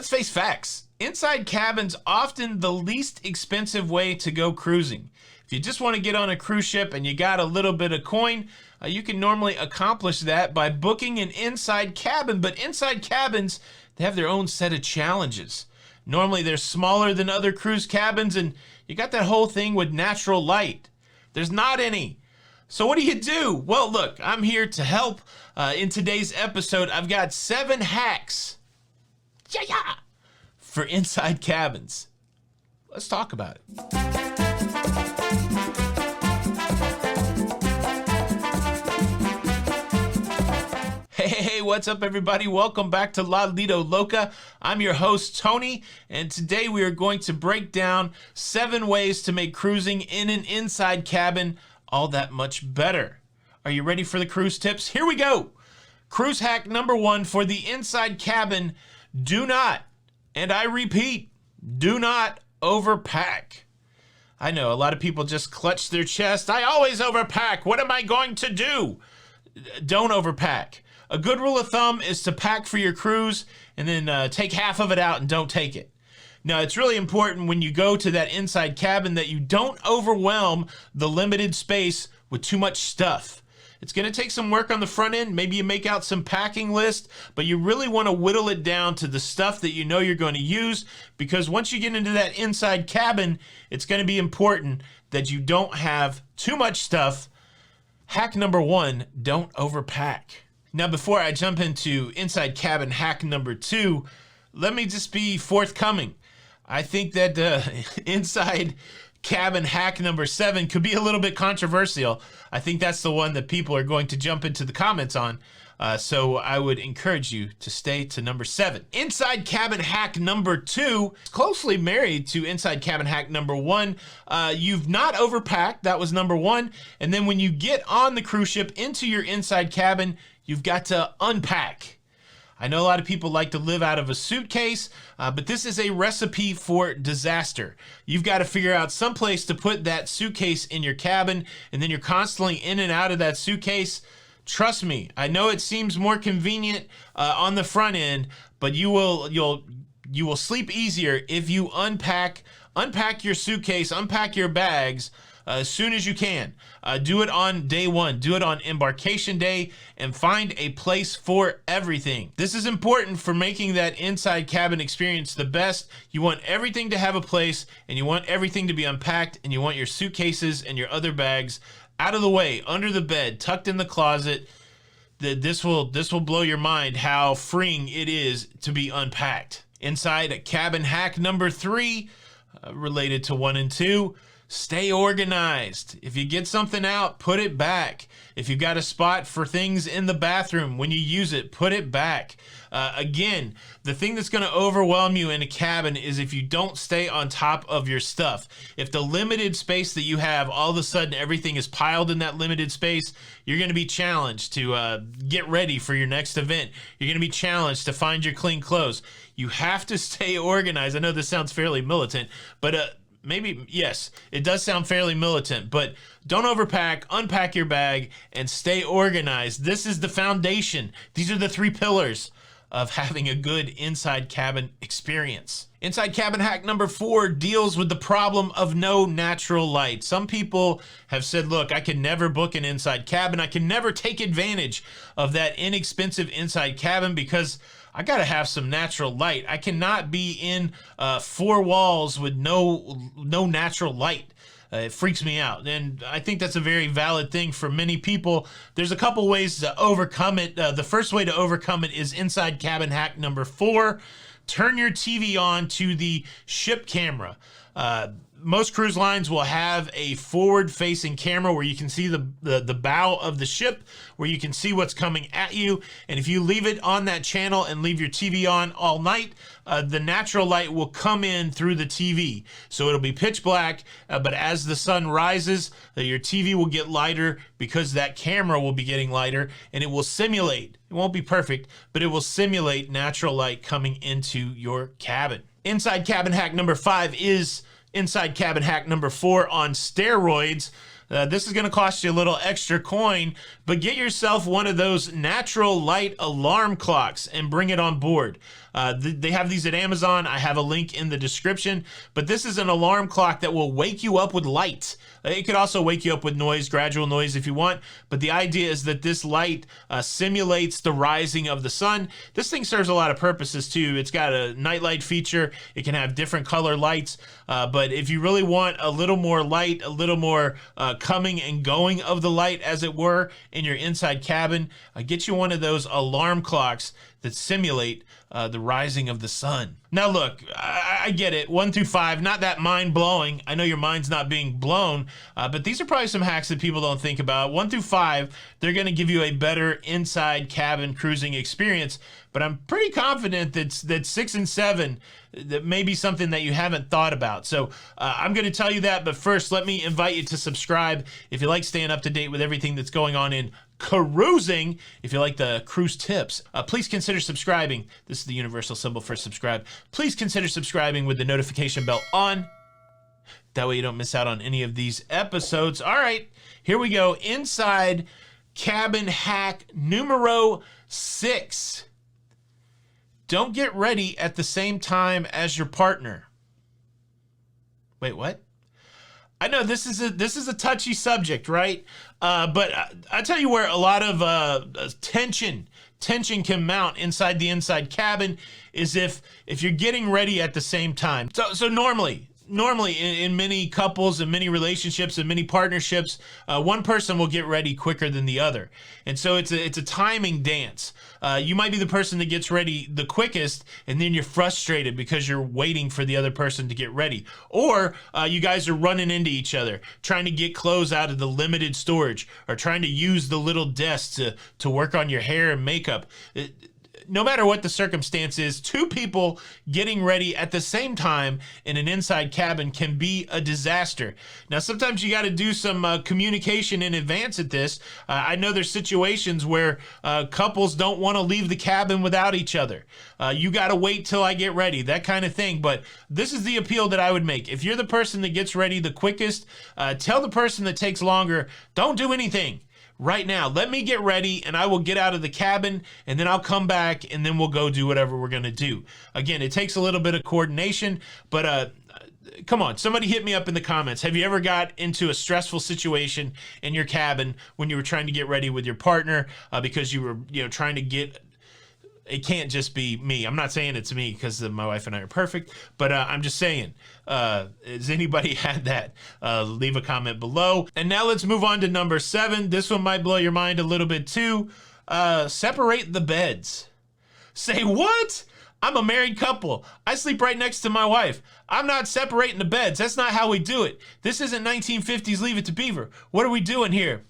Let's face facts. Inside cabin's often the least expensive way to go cruising. If you just want to get on a cruise ship and you got a little bit of coin, you can normally accomplish that by booking an inside cabin. But inside cabins, they have their own set of challenges. Normally they're smaller than other cruise cabins, and you got that whole thing with natural light. There's not any. So what do you do? Well, look, I'm here to help. In today's episode, I've got 7 hacks for inside cabins. Let's talk about it. Hey, what's up everybody? Welcome back to Lido, Loca. I'm your host, Tony, and today we are going to break down 7 ways to make cruising in an inside cabin all that much better. Are you ready for the cruise tips? Here we go. Cruise hack number 1 for the inside cabin: do not, and I repeat, do not overpack. I know a lot of people just clutch their chest. I always overpack. What am I going to do? Don't overpack. A good rule of thumb is to pack for your cruise and then take half of it out and don't take it. Now, it's really important when you go to that inside cabin that you don't overwhelm the limited space with too much stuff. It's going to take some work on the front end. Maybe you make out some packing list, but you really want to whittle it down to the stuff that you know you're going to use, because once you get into that inside cabin, it's going to be important that you don't have too much stuff. Hack number 1, don't overpack. Now, before I jump into inside cabin hack number 2, let me just be forthcoming. I think that inside cabin hack number 7 could be a little bit controversial. I think that's the one that people are going to jump into the comments on. So I would encourage you to stay to number 7. Inside cabin hack number 2 is closely married to inside cabin hack number 1. You've not overpacked. That was number 1. And then when you get on the cruise ship into your inside cabin, you've got to unpack. I know a lot of people like to live out of a suitcase, but this is a recipe for disaster. You've got to figure out some place to put that suitcase in your cabin, and then you're constantly in and out of that suitcase. Trust me, I know it seems more convenient on the front end, but you will sleep easier if you unpack your suitcase, unpack your bags as soon as you can. Do it on day 1, do it on embarkation day, and find a place for everything. This is important for making that inside cabin experience the best. You want everything to have a place, and you want everything to be unpacked, and you want your suitcases and your other bags out of the way, under the bed, tucked in the closet. This will blow your mind how freeing it is to be unpacked. Inside cabin hack number 3, related to 1 and 2, stay organized. If you get something out, put it back. If you've got a spot for things in the bathroom, when you use it, put it back. Again, the thing that's going to overwhelm you in a cabin is if you don't stay on top of your stuff. If the limited space that you have, all of a sudden everything is piled in that limited space, you're going to be challenged to get ready for your next event. You're going to be challenged to find your clean clothes. You have to stay organized. I know this sounds fairly militant, but maybe, yes, it does sound fairly militant, but don't overpack, unpack your bag, and stay organized. This is the foundation. These are the 3 pillars of having a good inside cabin experience. Inside cabin hack number 4 deals with the problem of no natural light. Some people have said, look, I can never book an inside cabin. I can never take advantage of that inexpensive inside cabin because I gotta have some natural light. I cannot be in 4 walls with no natural light. It freaks me out, and I think that's a very valid thing for many people. There's a couple ways to overcome it. The first way to overcome it is inside cabin hack number 4. Turn your TV on to the ship camera. Most cruise lines will have a forward-facing camera where you can see the bow of the ship, where you can see what's coming at you. And if you leave it on that channel and leave your TV on all night, the natural light will come in through the TV. So it'll be pitch black, but as the sun rises, your TV will get lighter because that camera will be getting lighter, and it will simulate. It won't be perfect, but it will simulate natural light coming into your cabin. Inside cabin hack number 5 is inside cabin hack number 4 on steroids. This is going to cost you a little extra coin, but get yourself one of those natural light alarm clocks and bring it on board. They have these at Amazon. I have a link in the description, but this is an alarm clock that will wake you up with light. It could also wake you up with noise, gradual noise if you want, but the idea is that this light simulates the rising of the sun. This thing serves a lot of purposes too. It's got a nightlight feature. It can have different color lights, but if you really want a little more light, a little more coming and going of the light, as it were, in your inside cabin, get you one of those alarm clocks that simulate the rising of the sun. Now look, I get it, 1 through 5, not that mind-blowing. I know your mind's not being blown, but these are probably some hacks that people don't think about. 1 through 5, they're gonna give you a better inside cabin cruising experience, but I'm pretty confident that 6 and 7, that may be something that you haven't thought about. So I'm gonna tell you that, but first let me invite you to subscribe if you like staying up to date with everything that's going on in cruising. If you like the cruise tips, please consider subscribing. This is the universal symbol for subscribe. Please consider subscribing with the notification bell on. That way you don't miss out on any of these episodes. All right, here we go. Inside cabin hack numero 6. Don't get ready at the same time as your partner. Wait, what? I know this is a touchy subject, right? But I tell you where a lot of tension can mount inside the inside cabin is if you're getting ready at the same time. So normally in many couples and many relationships and many partnerships, one person will get ready quicker than the other. And so it's a timing dance. You might be the person that gets ready the quickest, and then you're frustrated because you're waiting for the other person to get ready. Or you guys are running into each other, trying to get clothes out of the limited storage, or trying to use the little desk to work on your hair and makeup. No matter what the circumstance is, 2 people getting ready at the same time in an inside cabin can be a disaster. Now, sometimes you got to do some communication in advance at this. I know there's situations where couples don't want to leave the cabin without each other. You got to wait till I get ready, that kind of thing. But this is the appeal that I would make. If you're the person that gets ready the quickest, tell the person that takes longer, don't do anything right now. Let me get ready and I will get out of the cabin, and then I'll come back and then we'll go do whatever we're gonna do. Again, it takes a little bit of coordination, but come on, somebody hit me up in the comments. Have you ever got into a stressful situation in your cabin when you were trying to get ready with your partner because you were trying to get... It can't just be me. I'm not saying it's me because my wife and I are perfect, but I'm just saying, has anybody had that? Leave a comment below. And now let's move on to number 7. This one might blow your mind a little bit too. Separate the beds. Say what? I'm a married couple. I sleep right next to my wife. I'm not separating the beds. That's not how we do it. This isn't 1950s Leave It to Beaver. What are we doing here?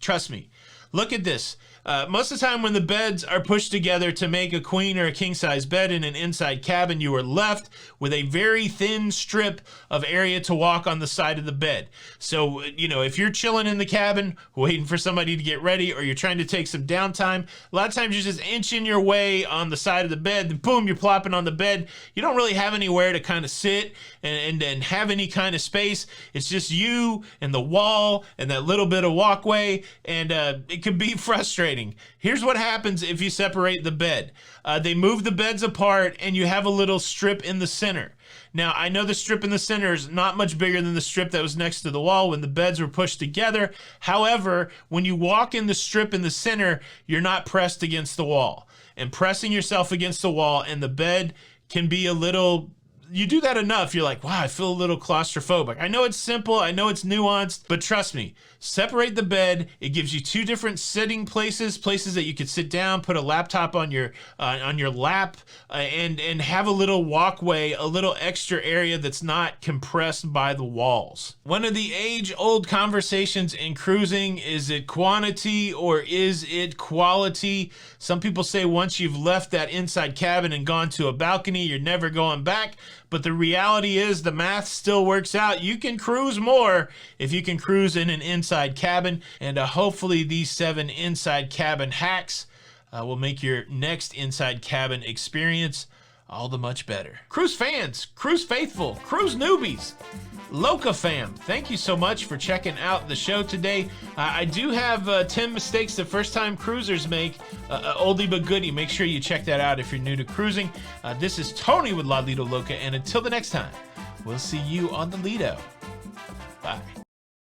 Trust me. Look at this. Most of the time when the beds are pushed together to make a queen or a king size bed in an inside cabin, you are left with a very thin strip of area to walk on the side of the bed. So, if you're chilling in the cabin, waiting for somebody to get ready, or you're trying to take some downtime, a lot of times you're just inching your way on the side of the bed, then boom, you're plopping on the bed. You don't really have anywhere to kind of sit and have any kind of space. It's just you and the wall and that little bit of walkway, and it can be frustrating. Here's what happens if you separate the bed. They move the beds apart and you have a little strip in the center. Now, I know the strip in the center is not much bigger than the strip that was next to the wall when the beds were pushed together. However, when you walk in the strip in the center, you're not pressed against the wall. And pressing yourself against the wall and the bed can be a little... You do that enough, you're like, wow, I feel a little claustrophobic. I know it's simple, I know it's nuanced, but trust me, separate the bed. It gives you 2 different sitting places that you could sit down, put a laptop on your lap, and have a little walkway, a little extra area that's not compressed by the walls. One of the age-old conversations in cruising, is it quantity or is it quality? Some people say once you've left that inside cabin and gone to a balcony, you're never going back. But the reality is the math still works out. You can cruise more if you can cruise in an inside cabin. And hopefully these 7 inside cabin hacks will make your next inside cabin experience all the much better. Cruise fans, cruise faithful, cruise newbies, locafam, thank you so much for checking out the show today. I do have 10 mistakes that first-time cruisers make, oldie but goodie. Make sure you check that out if you're new to cruising. This is Tony with Lido Loca, and until the next time, we'll see you on the Lido. Bye.